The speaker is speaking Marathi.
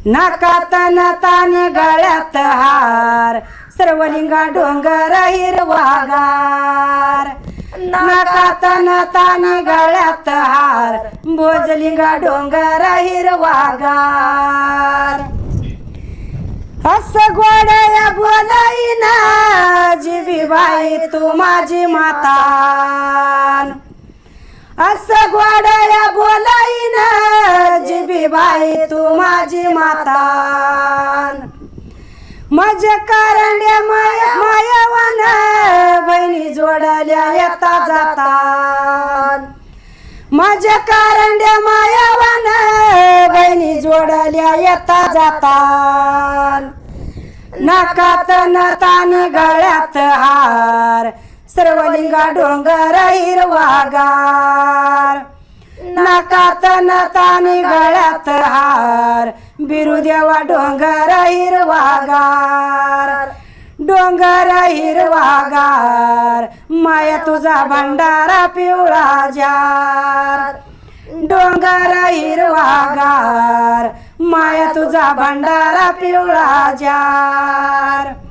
नाकात नताने गळ्यात हार सर्वलिंगा डोंगर हिरवागार नाकात नताने गळ्यात हार भोजलिंगा डोंगर हिरवागार असं गोड्या बोलाईना जिवीबाई तू माझी माता असं गोड्या बोलाईना जिवीबाई तू माझी माता माझ्या कारंड्या मायावान बहिणी जोडल्या येता जाता माझ्या कारंड्या मायावान बहिणी जोडल्या येता जाता नाकात नताने गळ्यात हार सर्वलिंगा डोंगर हिरवागार नाकात नताने गळ्यात हार बिरुदेवा डोंगर हिरवागार डोंगर हिरवागार माया तुझा भंडारा पिवळा जार डोंगर हिरवागार माया तुझा भंडारा पिवळा जार